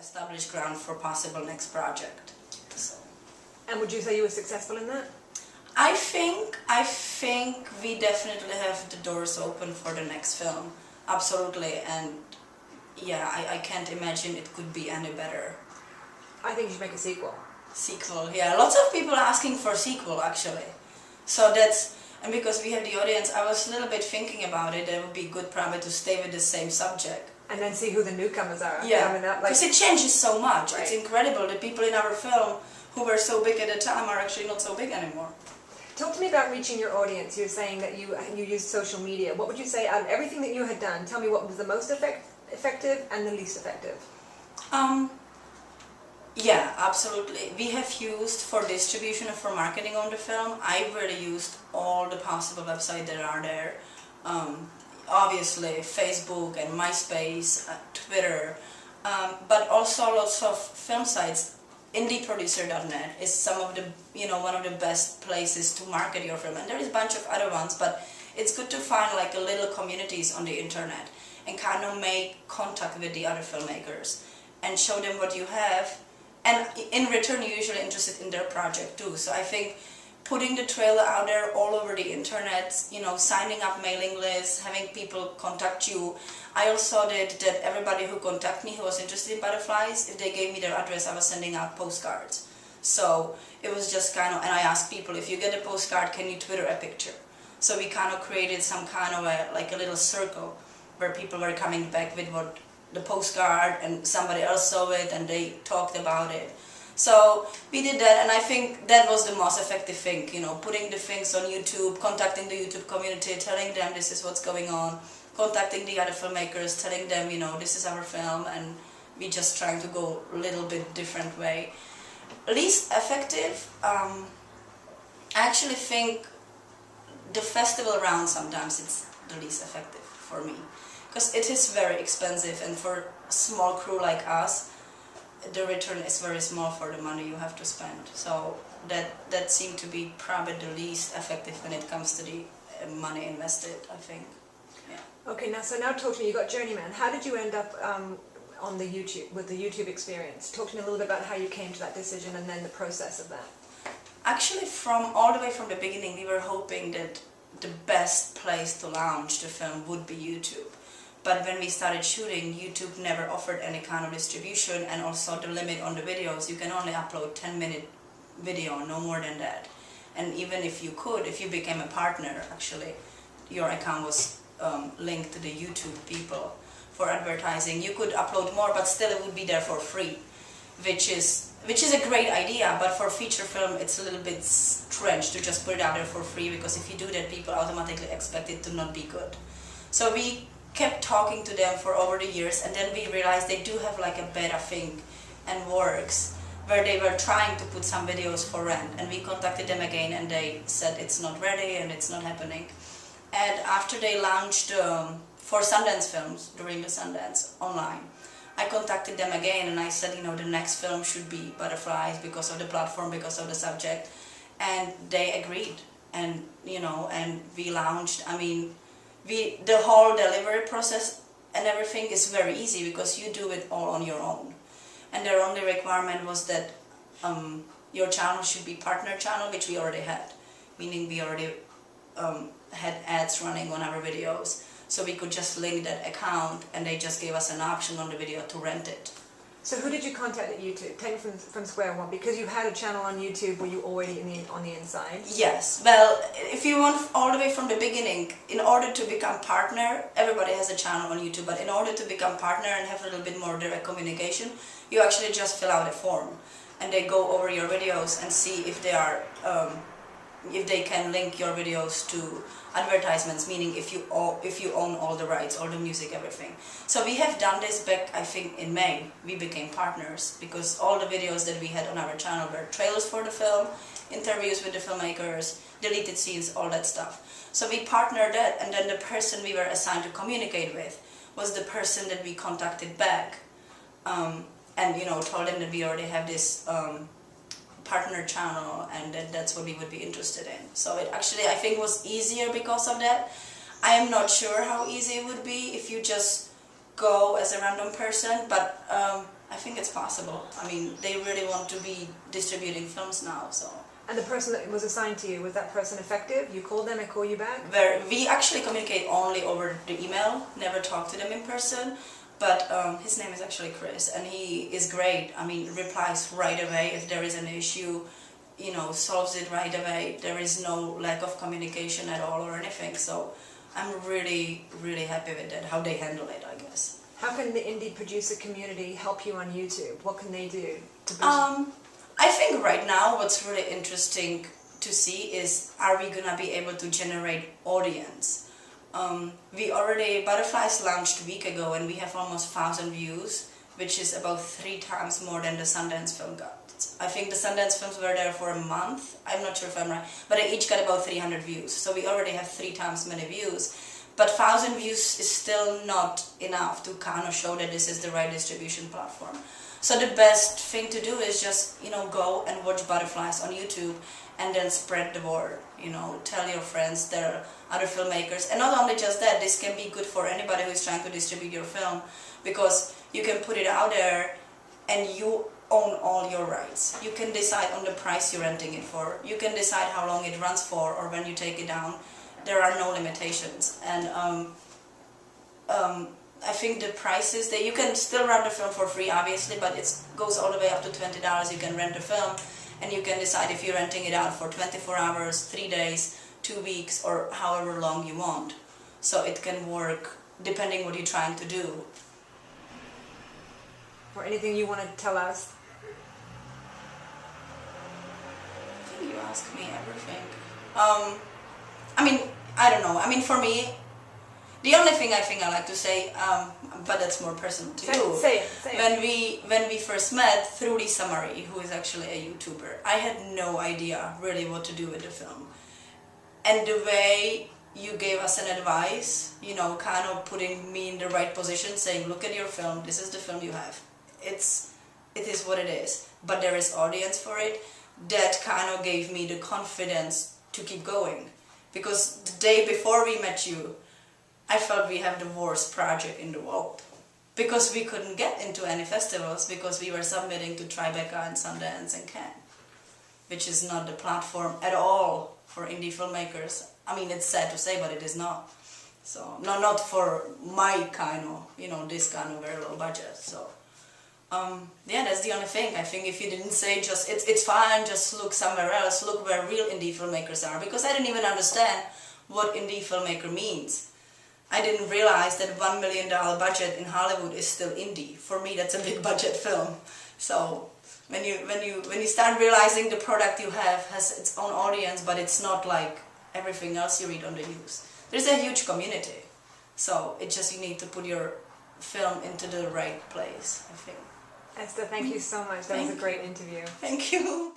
established ground for possible next project. So. And would you say you were successful in that? I think we definitely have the doors open for the next film, absolutely, and yeah, I can't imagine it could be any better. I think you should make a sequel. Sequel, yeah, lots of people are asking for a sequel actually, so that's, and because we have the audience, I was a little bit thinking about it, it would be good probably to stay with the same subject. And then see who the newcomers are. Yeah, because it changes so much, right. It's incredible, the people in our film who were so big at the time are actually not so big anymore. Talk to me about reaching your audience. You're saying that you used social media. What would you say out of everything that you had done? Tell me what was the most effective and the least effective. Yeah, absolutely. We have used for distribution and for marketing on the film, I really used all the possible websites that are there. Obviously Facebook and MySpace, Twitter, but also lots of film sites. IndieProducer.net is some of the, one of the best places to market your film, and there is a bunch of other ones, but it's good to find like a little communities on the internet and kind of make contact with the other filmmakers and show them what you have, and in return you're usually interested in their project too. So I think putting the trailer out there all over the internet, signing up mailing lists, having people contact you. I also did that everybody who contacted me who was interested in butterflies, if they gave me their address, I was sending out postcards. So it was just kind of, and I asked people, if you get a postcard, can you Twitter a picture? So we kind of created some kind of like a little circle where people were coming back with what the postcard, and somebody else saw it and they talked about it. So we did that, and I think that was the most effective thing, putting the things on YouTube, contacting the YouTube community, telling them this is what's going on, contacting the other filmmakers, telling them, this is our film, and we just trying to go a little bit different way. Least effective, I actually think the festival round sometimes it's the least effective for me, because it is very expensive, and for a small crew like us, the return is very small for the money you have to spend. So that seemed to be probably the least effective when it comes to the money invested, I think. Yeah. Okay, now talk to me. You got Journeyman. How did you end up on the YouTube with the YouTube experience? Talk to me a little bit about how you came to that decision and then the process of that. Actually, all the way from the beginning, we were hoping that the best place to launch the film would be YouTube. But when we started shooting, YouTube never offered any kind of distribution, and also the limit on the videos, you can only upload 10-minute video, no more than that. And even if you became a partner, actually, your account was linked to the YouTube people for advertising. You could upload more, but still it would be there for free, which is a great idea, but for feature film it's a little bit strange to just put it out there for free, because if you do that, people automatically expect it to not be good. So we kept talking to them for over the years, and then we realized they do have like a beta thing and works where they were trying to put some videos for rent, and we contacted them again and they said it's not ready and it's not happening. And after they launched for Sundance Films, during the Sundance online, I contacted them again and I said, the next film should be Butterflies because of the platform, because of the subject, and they agreed, and and we launched. The whole delivery process and everything is very easy because you do it all on your own. And their only requirement was that your channel should be partner channel, which we already had. Meaning we already had ads running on our videos. So we could just link that account, and they just gave us an option on the video to rent it. So who did you contact at YouTube? Take me from square one, because you had a channel on YouTube. Were you already on the inside? Yes. Well, if you want all the way from the beginning, in order to become partner, everybody has a channel on YouTube, but in order to become partner and have a little bit more direct communication, you actually just fill out a form, and they go over your videos and see if they are, if they can link your videos to advertisements, meaning if you own all the rights, all the music, everything. So we have done this back, I think, in May. We became partners because all the videos that we had on our channel were trailers for the film, interviews with the filmmakers, deleted scenes, all that stuff. So we partnered that, and then the person we were assigned to communicate with was the person that we contacted back, and told them that we already have this partner channel and that's what we would be interested in. So it actually, I think, was easier because of that. I am not sure how easy it would be if you just go as a random person, but I think it's possible. I mean, they really want to be distributing films now, so. And the person that was assigned to you, was that person effective? You called them and call you back? We actually communicate only over the email, never talk to them in person, but his name is actually Chris, and he is great. I mean, replies right away if there is an issue, you know, solves it right away. There is no lack of communication at all or anything, so I'm really, really happy with that, how they handle it, I guess. How can the indie producer community help you on YouTube? What can they do to boost? I think right now what's really interesting to see is, are we gonna be able to generate audience? Butterflies launched a week ago and we have almost 1,000 views, which is about 3 times more than the Sundance film got. I think the Sundance films were there for a month, I'm not sure if I'm right, but they each got about 300 views, so we already have 3 times many views. But 1,000 views is still not enough to kind of show that this is the right distribution platform. So the best thing to do is just, you know, go and watch Butterflies on YouTube and then spread the word, you know, tell your friends there are other filmmakers. And not only just that, this can be good for anybody who is trying to distribute your film, because you can put it out there and you own all your rights. You can decide on the price you're renting it for. You can decide how long it runs for or when you take it down. There are no limitations. And I think the prices that you can still run the film for free, obviously, but it goes all the way up to $20. You can rent the film, and you can decide if you're renting it out for 24 hours, 3 days, 2 weeks, or however long you want. So it can work depending what you're trying to do. Or anything you want to tell us? I think you asked me everything. I mean, I don't know. I mean, for me, the only thing I think I like to say, but that's more personal to you. Say it. When we first met, through Lisa Marie, who is actually a YouTuber, I had no idea really what to do with the film. And the way you gave us an advice, you know, kind of putting me in the right position, saying, look at your film, this is the film you have. It is what it is, but there is audience for it. That kind of gave me the confidence to keep going. Because the day before we met you, I felt we have the worst project in the world. Because we couldn't get into any festivals, because we were submitting to Tribeca and Sundance and Cannes, which is not the platform at all for indie filmmakers. I mean, it's sad to say, but it is not. So, no, not for my kind of, you know, this kind of very low budget. So, yeah, that's the only thing. I think if you didn't say just, it's fine, just look somewhere else, look where real indie filmmakers are. Because I didn't even understand what indie filmmaker means. I didn't realize that $1 million budget in Hollywood is still indie. For me, that's a big budget film. So when you start realizing the product you have has its own audience, but it's not like everything else you read on the news. There's a huge community. So it just, you need to put your film into the right place, I think. Esther, thank you so much. That was a great interview. Thank you.